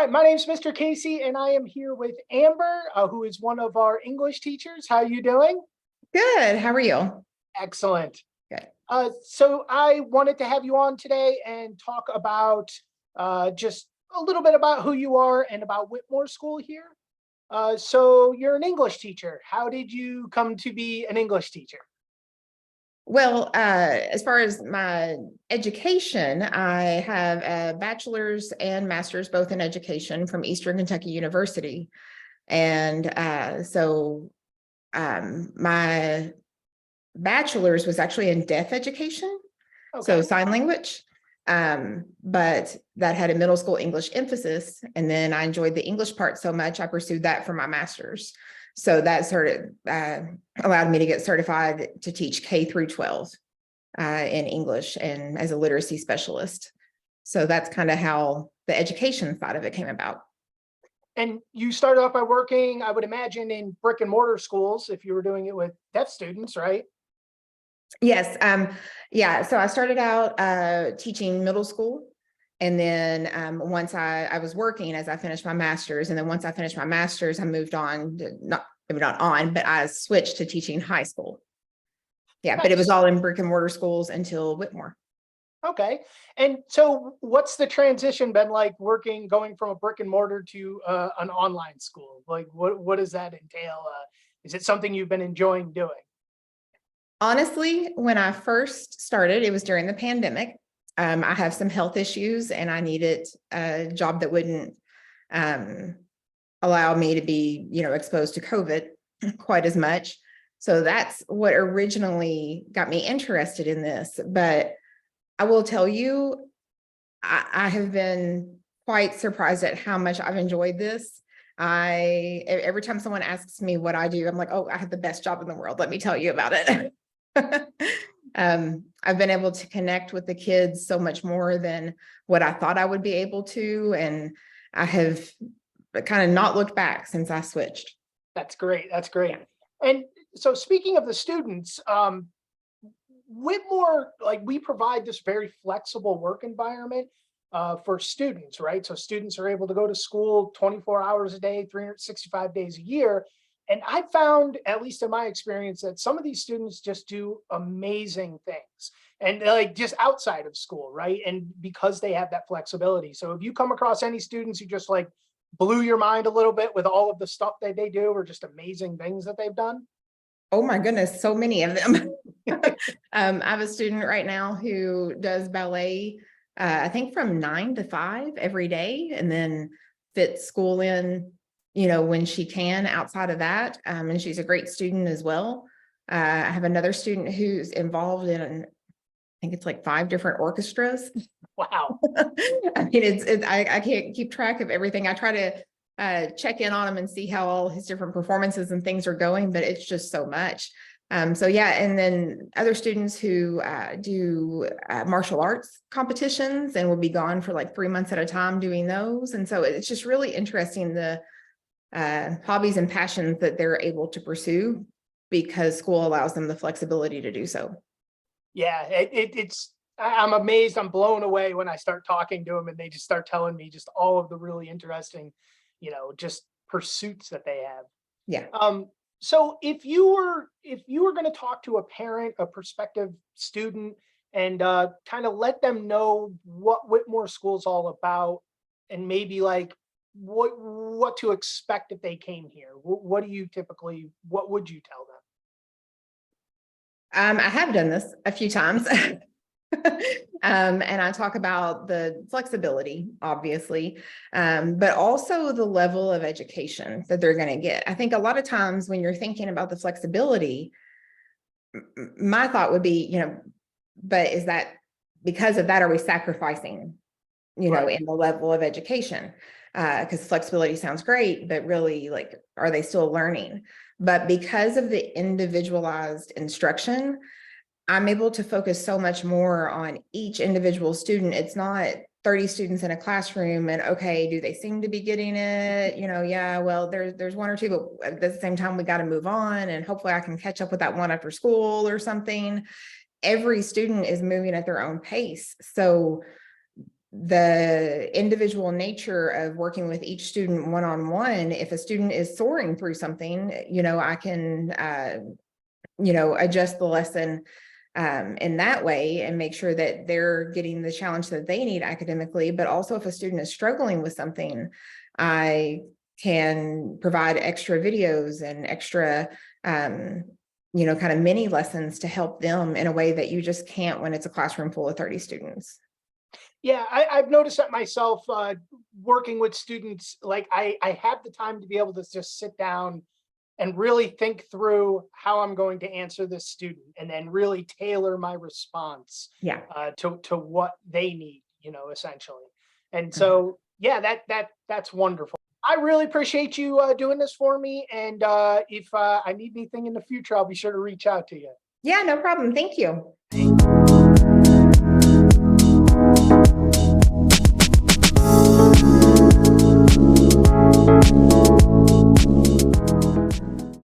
Hi, my name is Mr. Casey, and I am here with Amber, who is one of our English teachers. How are you doing? Good. How are you? Excellent. Good. So I wanted to have you on today and talk about just a little bit about who you are and about Whitmore School here. So you're an English teacher. How did you come to be an English teacher? Well, as far as my education, I have a bachelor's and master's both in education from Eastern Kentucky University. And my bachelor's was actually in deaf education, so Okay. sign language. But that had a middle school English emphasis. And then I enjoyed the English part so much, I pursued that for my master's. So that sort of allowed me to get certified to teach K through 12 in English and as a literacy specialist. So that's kind of how the education side of it came about. And you started off by working, I would imagine, in brick and mortar schools if you were doing it with deaf students, right? Yes. Yeah. So I started out teaching middle school. And then once I was working as I finished my master's, and then once I finished my master's, I moved on to but I switched to teaching high school. Yeah, but it was Nice. all in brick and mortar schools until Whitmore. Okay. And so what's the transition been like going from a brick and mortar to an online school? Like what does that entail? Is it something you've been enjoying doing? Honestly, when I first started, it was during the pandemic. I have some health issues and I needed a job that wouldn't allow me to be, exposed to COVID quite as much. So that's what originally got me interested in this. But I will tell you, I have been quite surprised at how much I've enjoyed this. Every time someone asks me what I do, I'm like, oh, I have the best job in the world. Let me tell you about it. I've been able to connect with the kids so much more than what I thought I would be able to. And I have kind of not looked back since I switched. That's great. That's great. Yeah. And so speaking of the students, Whitmore, like we provide this very flexible work environment for students, right? So students are able to go to school 24 hours a day, 365 days a year. And I found, at least in my experience, that some of these students just do amazing things and like just outside of school, right? And because they have that flexibility. So if you come across any students who just like blew your mind a little bit with all of the stuff that they do or just amazing things that they've done. Oh my goodness, so many of them. I have a student right now who does ballet, I think from 9 to 5 every day, and then fits school in, when she can outside of that. And she's a great student as well. I have another student who's involved in, I think it's like 5 different orchestras. Wow. I mean, I can't keep track of everything. I try to check in on him and see how all his different performances and things are going, but it's just so much. So yeah, and then other students who do martial arts competitions and will be gone for like 3 months at a time doing those. And so it's just really interesting the hobbies and passions that they're able to pursue because school allows them the flexibility to do so. Yeah, I'm amazed. I'm blown away when I start talking to them and they just start telling me just all of the really interesting, just pursuits that they have. Yeah. So if you were going to talk to a parent, a prospective student, and kind of let them know what Whitmore School's all about, and maybe like what to expect if they came here, what would you tell them? I have done this a few times. And I talk about the flexibility, obviously, but also the level of education that they're going to get. I think a lot of times when you're thinking about the flexibility, my thought would be, but is that because of that, are we sacrificing, Right. in the level of education? Because flexibility sounds great, but really, like, are they still learning? But because of the individualized instruction, I'm able to focus so much more on each individual student. It's not 30 students in a classroom and okay, do they seem to be getting it? Yeah, well, there's 1 or 2, but at the same time, we got to move on and hopefully I can catch up with that one after school or something. Every student is moving at their own pace. So the individual nature of working with each student one-on-one, if a student is soaring through something, I can, adjust the lesson in that way and make sure that they're getting the challenge that they need academically. But also if a student is struggling with something, I can provide extra videos and extra, kind of mini lessons to help them in a way that you just can't when it's a classroom full of 30 students. Yeah, I've noticed that myself, working with students. Like I have the time to be able to just sit down and really think through how I'm going to answer this student, and then really tailor my response Yeah. to what they need, essentially. And Mhm. so, yeah, that's wonderful. I really appreciate you doing this for me. And if I need anything in the future, I'll be sure to reach out to you. Yeah, no problem. Thank you.